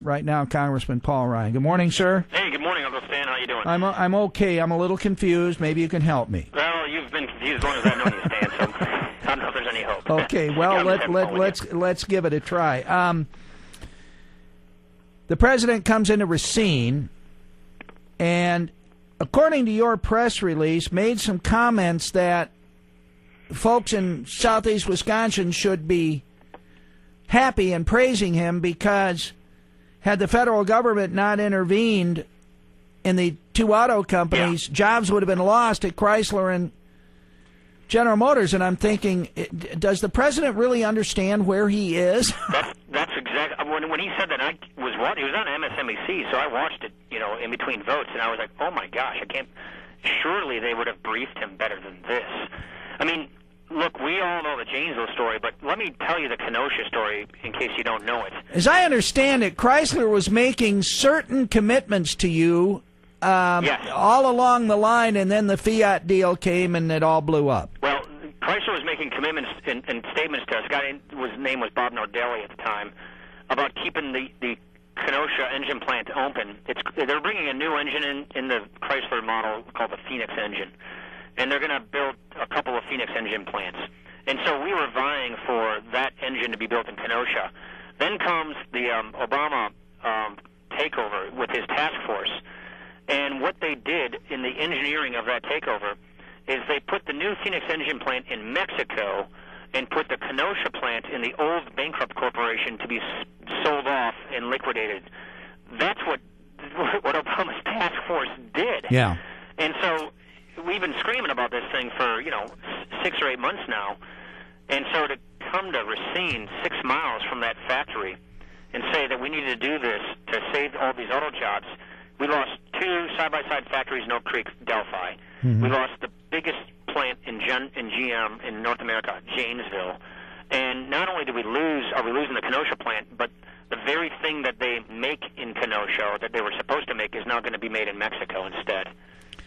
right now, Congressman Paul Ryan. Good morning, sir. Hey, good morning, Uncle Stan. How you doing? I'm okay. I'm a little confused. Maybe you can help me. Well, you've been confused as long as I've known you, Stan, so I don't know if there's any hope. Okay, well, let's give it a try. The president comes into Racine, and according to your press release, made some comments that folks in southeast Wisconsin should be happy and praising him because had the federal government not intervened in the two auto companies, jobs would have been lost at Chrysler and General Motors. And I'm thinking, does the president really understand where he is? That's exactly when he said that. He was on MSNBC, so I watched it, in between votes, and I was like, oh my gosh, surely they would have briefed him better than this. I mean, look, we all know the Janesville story, but let me tell you the Kenosha story in case you don't know it. As I understand it, Chrysler was making certain commitments to you all along the line, and then the Fiat deal came and it all blew up. Well, Chrysler was making commitments and statements to us. A guy whose name was Bob Nardelli at the time about keeping the Kenosha engine plant open. They're bringing a new engine in the Chrysler model called the Phoenix engine, and they're going to build a couple of Phoenix engine plants. And so we were vying for that engine to be built in Kenosha. Then comes the Obama takeover with his task force. And what they did in the engineering of that takeover is they put the new Phoenix engine plant in Mexico and put the Kenosha plant in the old bankrupt corporation to be sold off and liquidated. That's what Obama's task force did. Yeah. And so we've been screaming about this thing for, 6 or 8 months now. And so to come to Racine, 6 miles from that factory, and say that we needed to do this to save all these auto jobs, we lost 2 side-by-side factories in Oak Creek, Delphi. Mm-hmm. We lost the biggest plant in GM in North America, Janesville. And not only are we losing the Kenosha plant, but the very thing that they make in Kenosha that they were supposed to make is now going to be made in Mexico instead.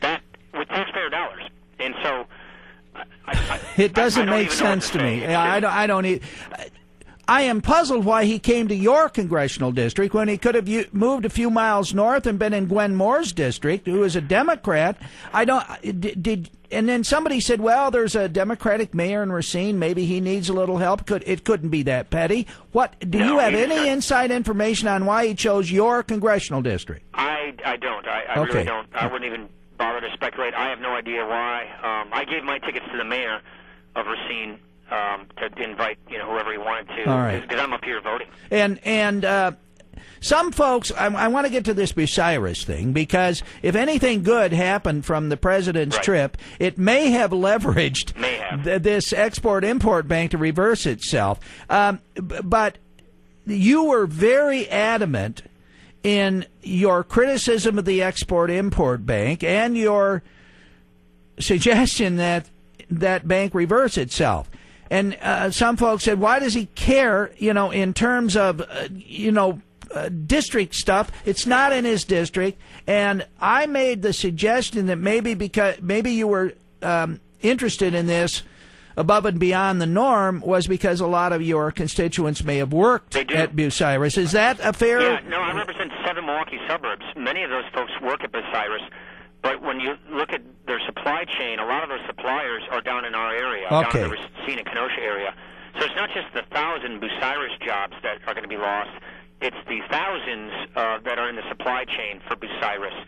That with taxpayer dollars. And so it doesn't make sense to me. I don't. I am puzzled why he came to your congressional district when he could have moved a few miles north and been in Gwen Moore's district, who is a Democrat. And then somebody said, well, there's a Democratic mayor in Racine. Maybe he needs a little help. It couldn't be that petty. Do you have any inside information on why he chose your congressional district? I don't. I really don't. I wouldn't even bother to speculate. I have no idea why. I gave my tickets to the mayor of Racine to invite whoever he wanted to, because I'm up here voting. And some folks, I want to get to this Bucyrus thing, because if anything good happened from the president's trip, it may have leveraged this Export-Import Bank to reverse itself. But you were very adamant in your criticism of the Export-Import Bank and your suggestion that that bank reverse itself. And some folks said, why does he care, in terms of, district stuff? It's not in his district. And I made the suggestion that maybe you were interested in this above and beyond the norm was because a lot of your constituents may have worked at Bucyrus. Is that a fair? Yeah, no, I represent 7 Milwaukee suburbs. Many of those folks work at Bucyrus. But when you look at their supply chain, a lot of those suppliers are down in our area, down in the Racine and Kenosha area. So it's not just the 1,000 Bucyrus jobs that are going to be lost. It's the thousands that are in the supply chain for Bucyrus.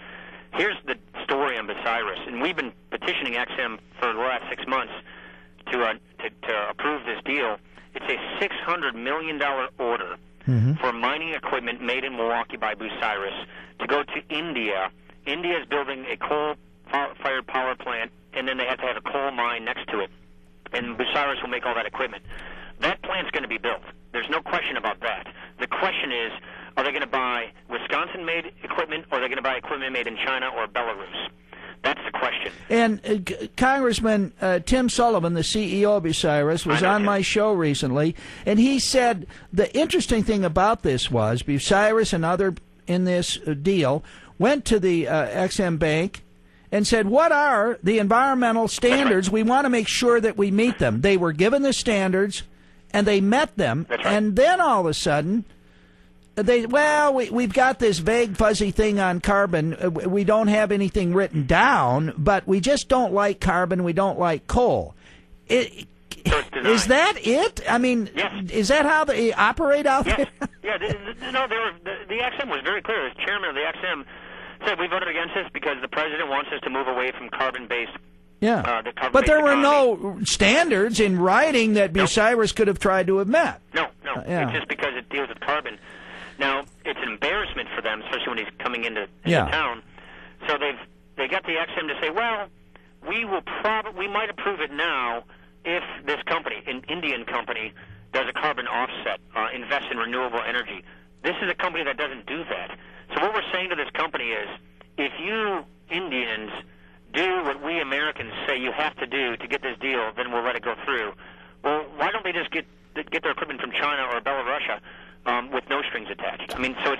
Here's the story on Bucyrus, and we've been petitioning XM for the last 6 months to approve this deal. It's a $600 million order for mining equipment made in Milwaukee by Bucyrus to go to India. India is building a coal-fired power plant, and then they have to have a coal mine next to it. And Bucyrus will make all that equipment. That plant's going to be built. There's no question about that. The question is, are they going to buy Wisconsin-made equipment, or are they going to buy equipment made in China or Belarus? That's the question. And Congressman Tim Sullivan, the CEO of Bucyrus, was on my show recently, and he said the interesting thing about this was Bucyrus and other in this deal went to the XM Bank and said, what are the environmental standards? We want to make sure that we meet them. They were given the standards, and they met them. And then all of a sudden, We've got this vague, fuzzy thing on carbon. We don't have anything written down, but we just don't like carbon. We don't like coal. Is that it? I mean, yes. Is that how they operate out there? Yeah, the XM was very clear. The chairman of the XM said we voted against this because the president wants us to move away from carbon-based. Yeah, but there were economy. No standards in writing that Bucyrus could have tried to have met. No. It's just because it deals with carbon. Now, it's an embarrassment for them, especially when he's coming into town. So they got the XM to say, well, we might approve it now if this company, an Indian company, does a carbon offset, invests in renewable energy. This is a company that doesn't do that. So what we're saying to this company is, if you Indians do what we Americans say you have to do to get this deal, then we'll let it go through. Well, why don't they just get their equipment from China or Belarus with no strings attached? I mean, so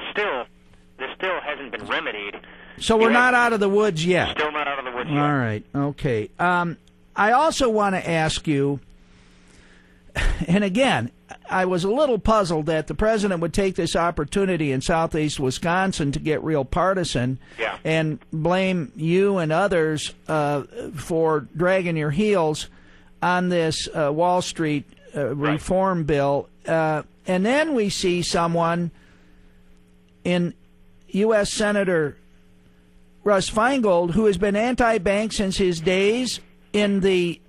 this still hasn't been remedied. So we're not out of the woods yet. Still not out of the woods yet. All right. Okay. I also want to ask you, and again, I was a little puzzled that the president would take this opportunity in southeast Wisconsin to get real partisan and blame you and others for dragging your heels on this Wall Street reform bill. And then we see someone in U.S. Senator Russ Feingold, who has been anti-bank since his days in the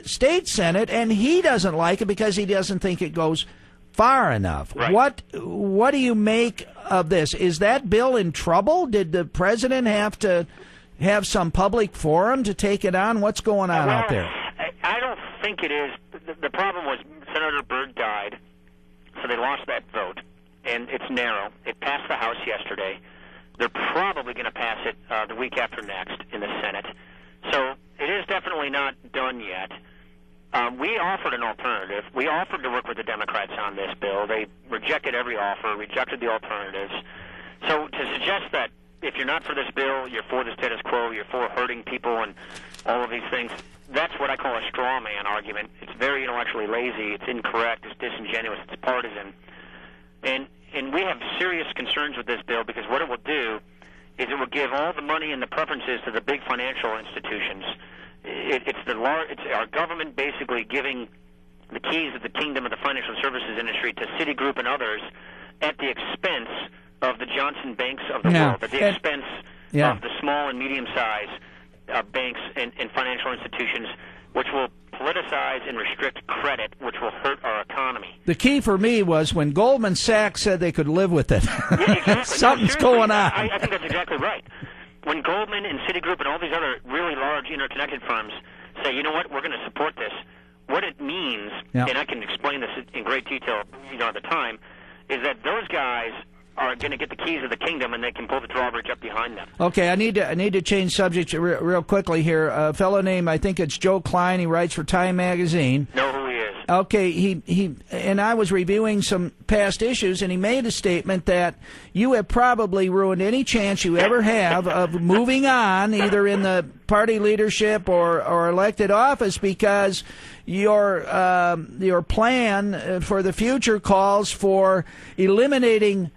state Senate, and he doesn't like it because he doesn't think it goes far enough. Right. What do you make of this? Is that bill in trouble? Did the president have to have some public forum to take it on? What's going on out there? I don't think it is. The problem was Senator Byrd died, so they lost that vote, and it's narrow. It passed the House yesterday. They're probably going to pass it the week after next in the Senate. So it is definitely not done yet. We offered an alternative. We offered to work with the Democrats on this bill. They rejected every offer, rejected the alternatives. So to suggest that if you're not for this bill, you're for the status quo, you're for hurting people and all of these things, that's what I call a straw man argument. It's very intellectually lazy. It's incorrect. It's disingenuous. It's partisan. And we have serious concerns with this bill because what it will do is it will give all the money and the preferences to the big financial institutions. It's our government basically giving the keys of the kingdom of the financial services industry to Citigroup and others at the expense of the Johnson banks of the world, at the expense of the small and medium-sized banks and financial institutions, which will politicize and restrict credit, which will hurt our economy. The key for me was when Goldman Sachs said they could live with it. Yeah, exactly. Something's going on. I think that's exactly right. When Goldman and Citigroup and all these other really large interconnected firms say, you know what, we're going to support this, what it means, and I can explain this in great detail, at the time, is that those guys are going to get the keys of the kingdom, and they can pull the drawbridge up behind them. Okay, I need to change subject real quickly here. A fellow named, I think it's Joe Klein. He writes for Time Magazine. Know who he is? Okay, he and I was reviewing some past issues, and he made a statement that you have probably ruined any chance you ever have of moving on, either in the party leadership or elected office, because your plan for the future calls for eliminating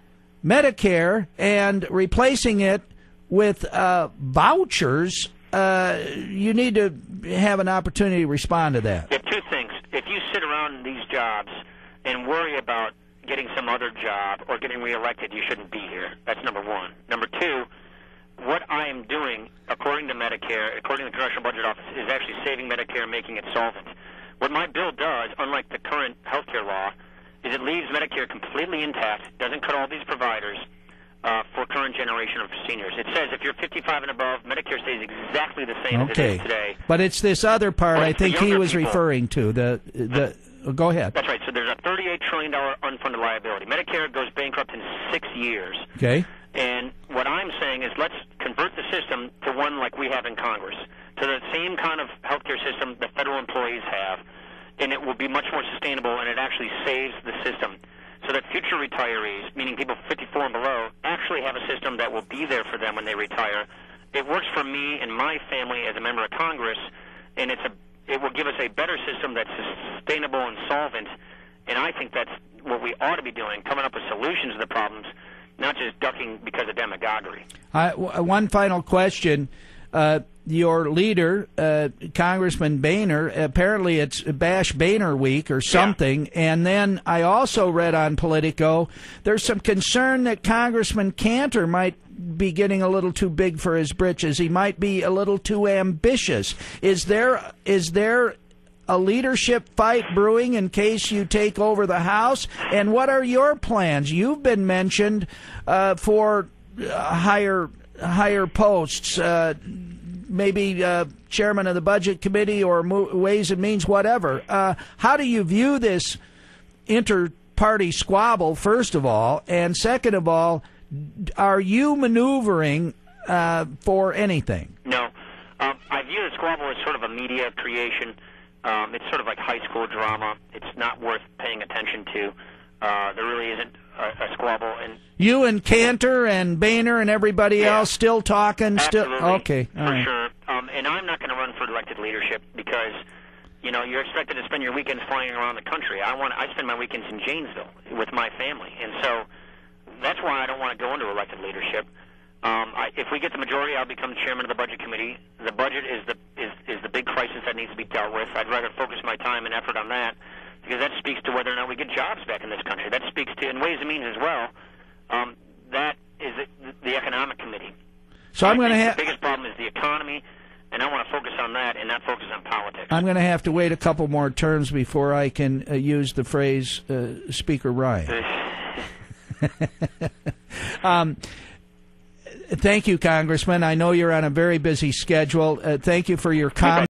Medicare and replacing it with vouchers. You need to have an opportunity to respond to that. Yeah, two things. If you sit around these jobs and worry about getting some other job or getting reelected, you shouldn't be here. That's number one. Number two, what I am doing, according to Medicare, according to the Congressional Budget Office, is actually saving Medicare and making it solvent. What my bill does, unlike the current health care law, is it leaves Medicare completely intact, doesn't cut all these providers for current generation of seniors. It says if you're 55 and above, Medicare stays exactly the same as it is today. But it's this other part I think he was referring to. Go ahead. That's right. So there's a $38 trillion unfunded liability. Medicare goes bankrupt in 6 years. Okay. And what I'm saying is let's convert the system to one like we have in Congress, to the same kind of healthcare system that federal employees have, and it will be much more sustainable, and it actually saves the system so that future retirees, meaning people 54 and below, actually have a system that will be there for them when they retire. It works for me and my family as a member of Congress, and it will give us a better system that's sustainable and solvent, and I think that's what we ought to be doing, coming up with solutions to the problems not just ducking because of demagoguery. One final question. Your leader, Congressman Boehner, apparently it's Bash Boehner Week or something, and then I also read on Politico there's some concern that Congressman Cantor might be getting a little too big for his britches. He might be a little too ambitious. Is there a leadership fight brewing in case you take over the House? And what are your plans? You've been mentioned for higher posts, maybe chairman of the Budget Committee or Ways and Means, whatever. How do you view this inter-party squabble, first of all? And second of all, are you maneuvering for anything? No. I view the squabble as sort of a media creation. It's sort of like high school drama. It's not worth paying attention to. There really isn't a squabble. And you and Cantor and Boehner and everybody else still talking? Absolutely. Okay. All right. Sure. And I'm not going to run for elected leadership because, you're expected to spend your weekends flying around the country. I spend my weekends in Janesville with my family. And so that's why I don't want to go into elected leadership. If we get the majority, I'll become chairman of the Budget Committee. The budget is the big crisis that needs to be dealt with. I'd rather focus my time and effort on that because that speaks to whether or not we get jobs back in this country. That speaks to, in Ways and Means as well, that is the Economic Committee. So I'm going to have... The biggest problem is the economy, and I want to focus on that and not focus on politics. I'm going to have to wait a couple more terms before I can use the phrase Speaker Ryan. Thank you, Congressman. I know you're on a very busy schedule. Thank you for your comments.